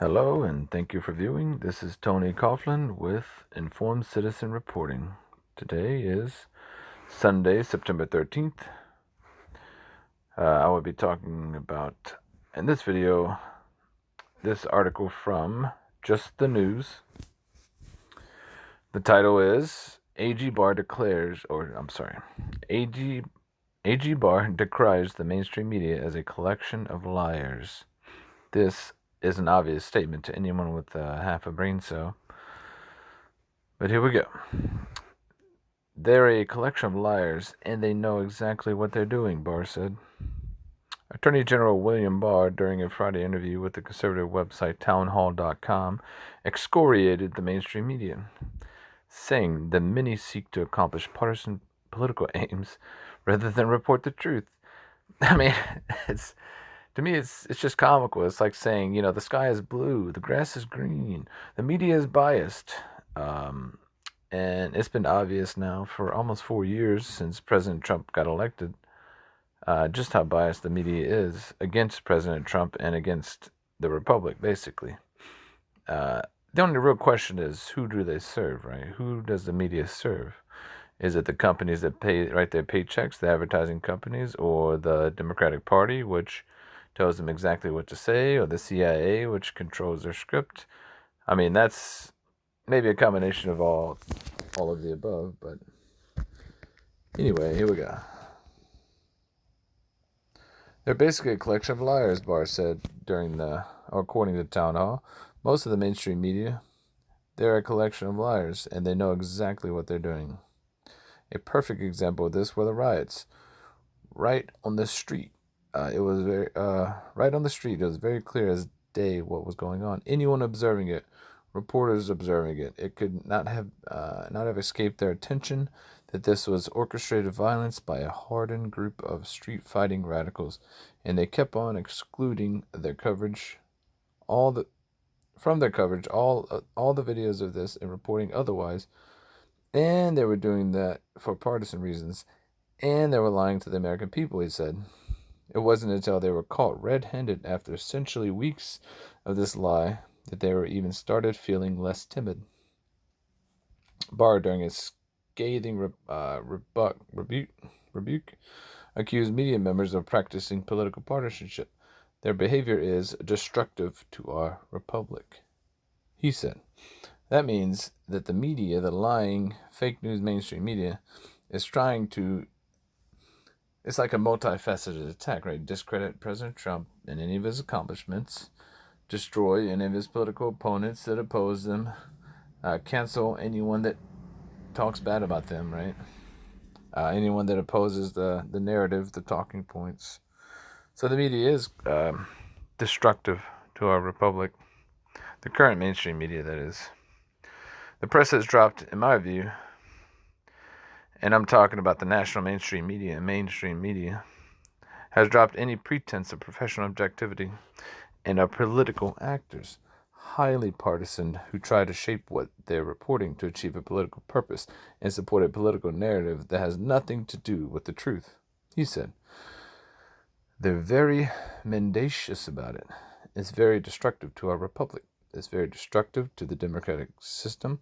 Hello and thank you for viewing. This is Tony Coughlin with Informed Citizen Reporting. Today is Sunday, September 13th. I will be talking about, in this video, this article from Just the News. The title is AG Barr decries the mainstream media as a collection of liars. This is an obvious statement to anyone with half a brain cell. But here we go. They're a collection of liars, and they know exactly what they're doing, Barr said. Attorney General William Barr, during a Friday interview with the conservative website townhall.com, excoriated the mainstream media, saying the many seek to accomplish partisan political aims rather than report the truth. I mean, to me, it's just comical. It's like saying, the sky is blue, the grass is green, the media is biased. And it's been obvious now for almost 4 years since President Trump got elected, just how biased the media is against President Trump and against the Republic, basically. The only real question is, who do they serve, right? Who does the media serve? Is it the companies that write their paychecks, the advertising companies, or the Democratic Party, which tells them exactly what to say, or the CIA, which controls their script? I mean, that's maybe a combination of all of the above, but anyway, here we go. They're basically a collection of liars, Barr said according to Town Hall. Most of the mainstream media, they're a collection of liars, and they know exactly what they're doing. A perfect example of this were the riots. Right on the street. It was right on the street. It was very clear as day what was going on. Anyone observing it, reporters observing it, it could not have escaped their attention that this was orchestrated violence by a hardened group of street-fighting radicals, and they kept on excluding their coverage, all the videos of this and reporting otherwise, and they were doing that for partisan reasons, and they were lying to the American people, he said. It wasn't until they were caught red-handed after essentially weeks of this lie that they were even started feeling less timid. Barr, during a scathing rebuke, accused media members of practicing political partisanship. Their behavior is destructive to our republic, he said. That means that the media, the lying, fake news mainstream media, is trying to, it's like a multifaceted attack, right? Discredit President Trump and any of his accomplishments, destroy any of his political opponents that oppose them, cancel anyone that talks bad about them, right? Anyone that opposes the narrative, the talking points. So the media is destructive to our republic. The current mainstream media, that is. The press has dropped, in my view, and I'm talking about the national mainstream media, has dropped any pretense of professional objectivity and are political actors, highly partisan, who try to shape what they're reporting to achieve a political purpose and support a political narrative that has nothing to do with the truth, he said. They're very mendacious about it. It's very destructive to our republic. It's very destructive to the democratic system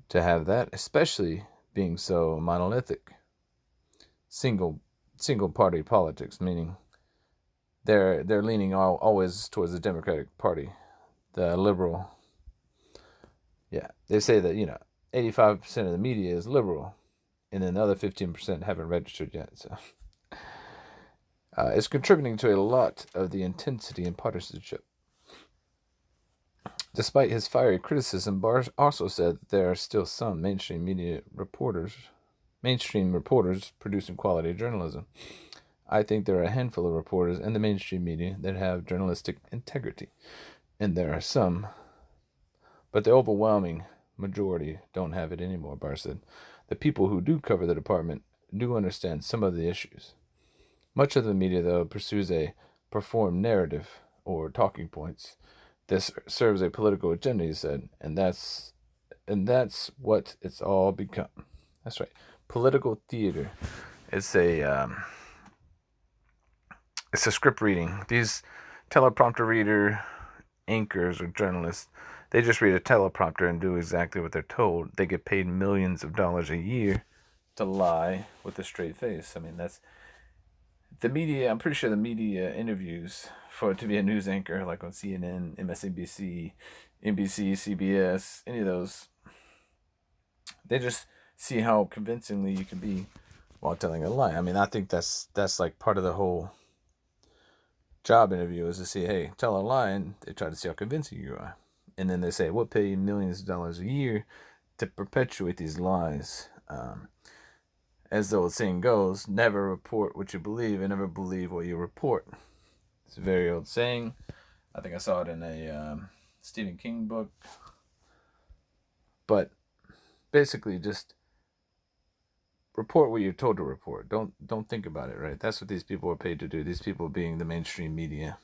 to have that, especially being so monolithic. Single party politics, meaning they're leaning always towards the Democratic Party, the liberal. Yeah, they say that 85% of the media is liberal, and then the other 15% haven't registered yet. So it's contributing to a lot of the intensity and partisanship. Despite his fiery criticism, Barr also said that there are still some mainstream reporters producing quality journalism. I think there are a handful of reporters in the mainstream media that have journalistic integrity, and there are some, but the overwhelming majority don't have it anymore, Barr said. The people who do cover the department do understand some of the issues. Much of the media, though, pursues a performed narrative, or talking points. This serves a political agenda, he said, and that's what it's all become. That's right, political theater. It's a script reading. These teleprompter reader anchors or journalists, they just read a teleprompter and do exactly what they're told. They get paid millions of dollars a year to lie with a straight face. I mean, that's the media. I'm pretty sure the media interviews for it to be a news anchor, like on CNN, MSNBC, NBC, CBS, any of those, they just see how convincingly you can be while telling a lie. I mean, I think that's like part of the whole job interview is to see, hey, tell a lie, and they try to see how convincing you are. And then they say, we'll pay you millions of dollars a year to perpetuate these lies. As though the saying goes, never report what you believe and never believe what you report. It's a very old saying. I think I saw it in a Stephen King book. But basically, just report what you're told to report. Don't think about it, right? That's what these people are paid to do. These people being the mainstream media,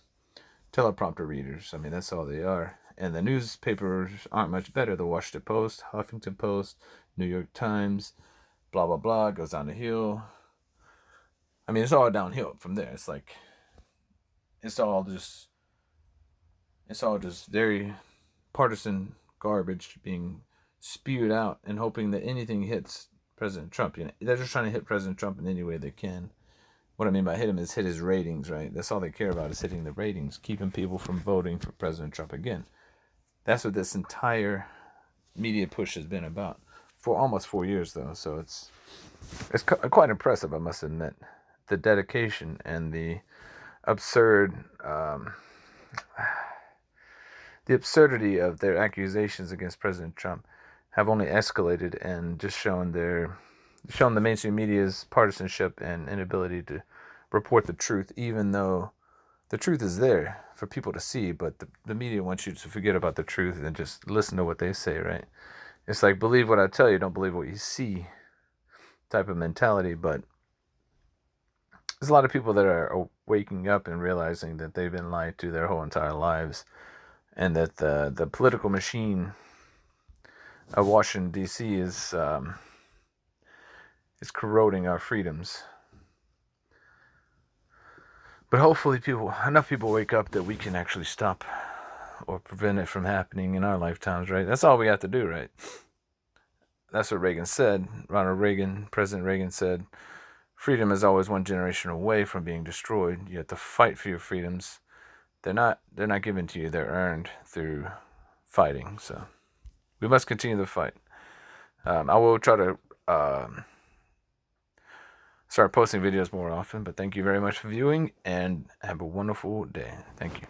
teleprompter readers. I mean, that's all they are. And the newspapers aren't much better. The Washington Post, Huffington Post, New York Times, blah blah blah, goes down the hill. I mean, it's all downhill from there. It's like it's all just very partisan garbage being spewed out and hoping that anything hits President Trump. You know, they're just trying to hit President Trump in any way they can. What I mean by hit him is hit his ratings, right? That's all they care about is hitting the ratings, keeping people from voting for President Trump again. That's what this entire media push has been about for almost 4 years, though. So it's quite impressive, I must admit, the dedication and the absurd, the absurdity of their accusations against President Trump have only escalated and just shown the mainstream media's partisanship and inability to report the truth, even though the truth is there for people to see, but the media wants you to forget about the truth and just listen to what they say, right? It's like, believe what I tell you, don't believe what you see type of mentality. But there's a lot of people that are waking up and realizing that they've been lied to their whole entire lives, and that the political machine of Washington D.C. is corroding our freedoms. But hopefully enough people wake up that we can actually stop or prevent it from happening in our lifetimes, right? That's all we have to do, right? That's what Reagan said. President Reagan said, freedom is always one generation away from being destroyed. You have to fight for your freedoms. They're not given to you. They're earned through fighting. So we must continue the fight. I will try to start posting videos more often, but thank you very much for viewing, and have a wonderful day. Thank you.